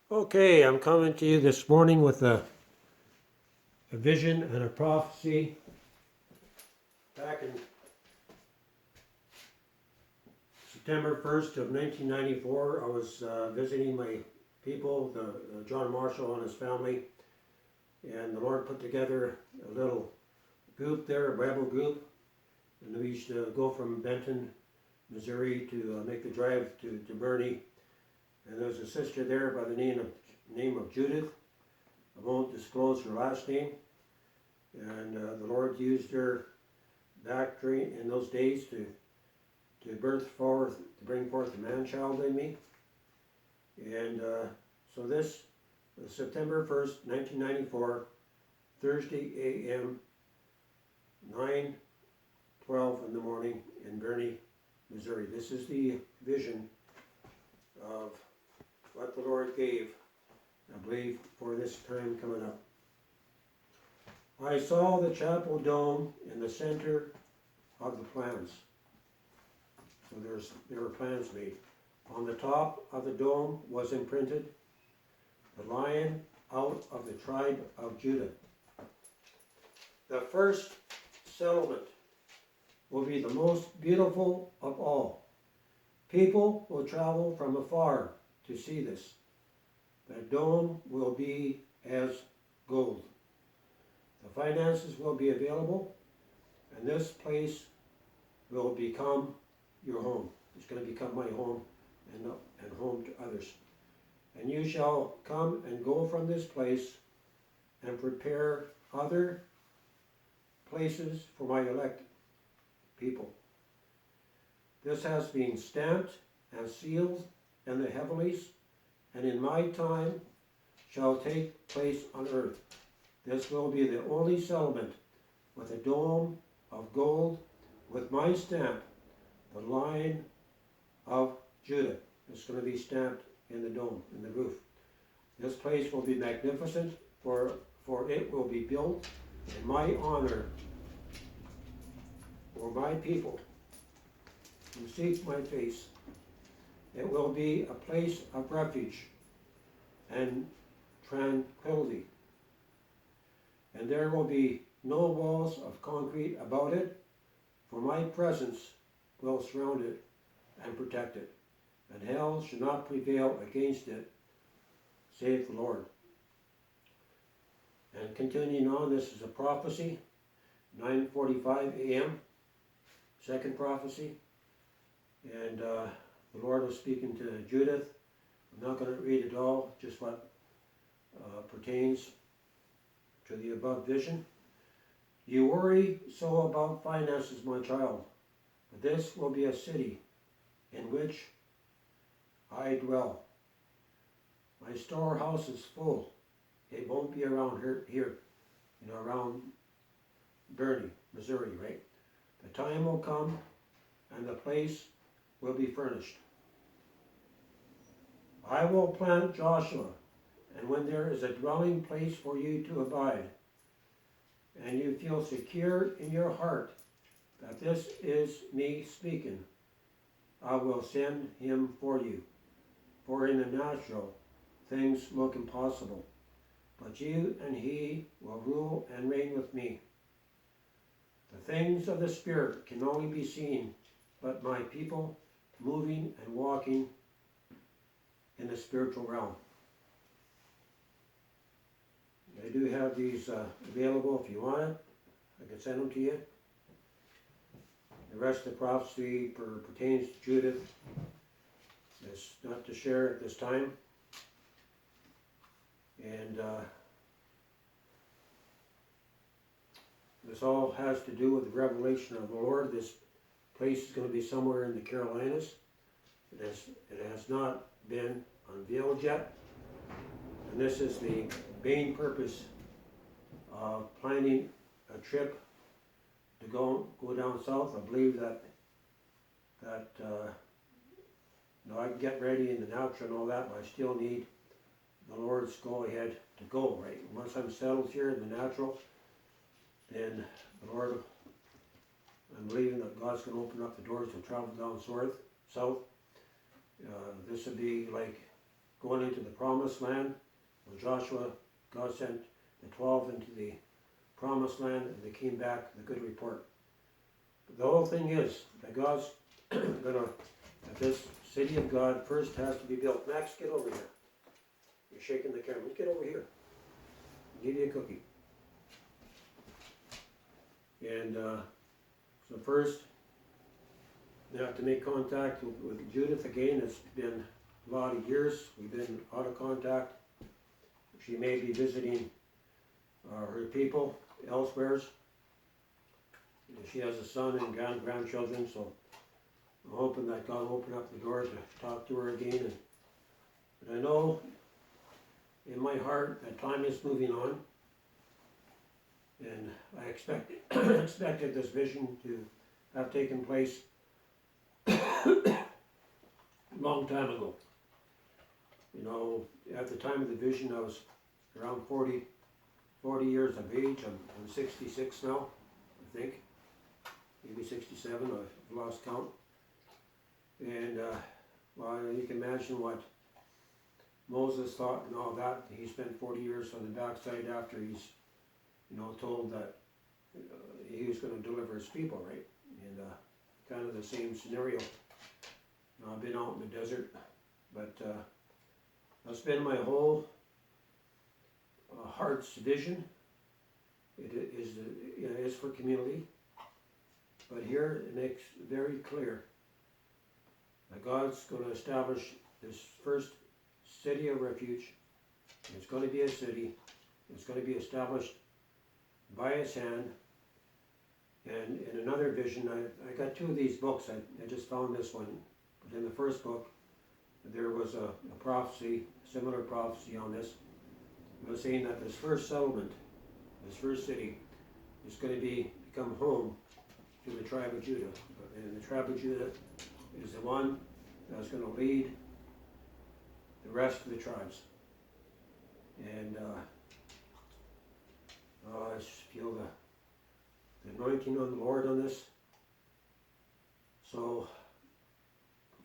Okay, I'm coming to you this morning with a vision and a prophecy. Back in September 1st of 1994, I was visiting my people, John Marshall and his family, and the Lord put together a little group there, a Bible group, and we used to go from Benton, Missouri to make the drive to Bernie. And there's a sister there by the name of Judith. I won't disclose her last name. And the Lord used her back in those days to bring forth a man-child in me. And so this was September 1st, 1994, Thursday a.m., 9:12 in the morning in Bernie, Missouri. This is the vision of what the Lord gave, I believe, for this time coming up. I saw the chapel dome in the center of the plans. So there were plans made. On the top of the dome was imprinted the Lion out of the tribe of Judah. The first settlement will be the most beautiful of all. People will travel from afar to see this. The dome will be as gold. The finances will be available, and this place will become your home. It's going to become my home and home to others. And you shall come and go from this place and prepare other places for my elect people. This has been stamped and sealed in the heavenlies, and in my time shall take place on earth. This will be the only settlement with a dome of gold with my stamp, the Lion of Judah. It's going to be stamped in the dome, in the roof. This place will be magnificent, for it will be built in my honor for my people who seek my face. It will be a place of refuge and tranquility. And there will be no walls of concrete about it, for my presence will surround it and protect it, and hell shall not prevail against it, saith the Lord. And continuing on, this is a prophecy, 9:45 a.m., second prophecy, and the Lord was speaking to Judith. I'm not going to read it all, just what pertains to the above vision. You worry so about finances, my child, but this will be a city in which I dwell. My storehouse is full. It won't be around here, around Bernie, Missouri, right? The time will come and the place will be furnished. I will plant Joshua, and when there is a dwelling place for you to abide, and you feel secure in your heart that this is me speaking, I will send him for you. For in the natural, things look impossible, but you and he will rule and reign with me. The things of the Spirit can only be seen, but my people moving and walking in the spiritual realm. I do have these available if you want it. I can send them to you. The rest of the prophecy pertains to Judith. It's not to share at this time. And this all has to do with the revelation of the Lord. This place is going to be somewhere in the Carolinas. It has not been unveiled yet. And this is the main purpose of planning a trip to go down south. I believe that I can get ready in the natural and all that, but I still need the Lord's go ahead to go, right? Once I'm settled here in the natural, then the Lord, I'm believing that God's going to open up the doors to travel down south. This would be like going into the promised land. When Joshua, God sent the 12 into the promised land, and they came back with a good report. But the whole thing is that God's that this city of God first has to be built. Max, get over here. You're shaking the camera. Get over here. I'll give you a cookie. And so first, we have to make contact with Judith again. It's been a lot of years. We've been out of contact. She may be visiting her people elsewhere. She has a son and grandchildren, so I'm hoping that God will open up the door to talk to her again. But I know in my heart that time is moving on, and I expected this vision to have taken place a long time ago. You know, at the time of the vision, I was around 40 years of age. I'm 66 now, I think. Maybe 67, I've lost count. And, well, you can imagine what Moses thought and all that. He spent 40 years on the backside after he's, you know, told that he was going to deliver his people, right? And kind of the same scenario. You know, I've been out in the desert, but that's been my whole heart's vision. It is for community. But here it makes very clear that God's going to establish this first city of refuge. It's going to be a city. It's going to be established by His hand. And in another vision, I got two of these books. I just found this one. But in the first book, there was a prophecy, similar prophecy on this. It was saying that this first settlement, this first city, is going to become home to the tribe of Judah. And the tribe of Judah is the one that's going to lead the rest of the tribes. And I just feel the anointing on the Lord on this. So,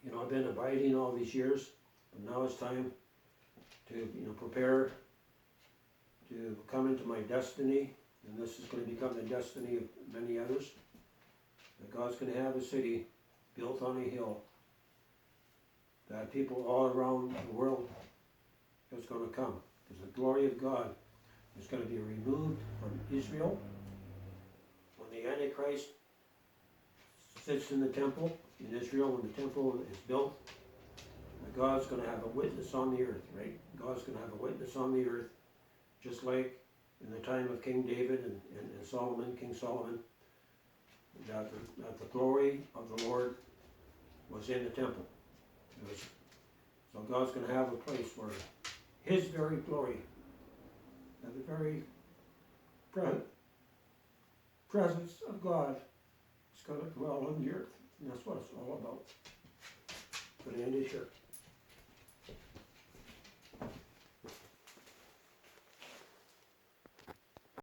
you know, I've been abiding all these years, but now it's time to, you know, prepare to come into my destiny, and this is going to become the destiny of many others. That God's going to have a city built on a hill that people all around the world is going to come, because the glory of God is going to be removed from Israel. When the Antichrist sits in the temple in Israel, when the temple is built, God's going to have a witness on the earth, right? God's going to have a witness on the earth, just like in the time of King David and Solomon, King Solomon, that the glory of the Lord was in the temple. So God's going to have a place where His very glory and the very presence of God is going to dwell on the earth. And that's what it's all about. But I end it here.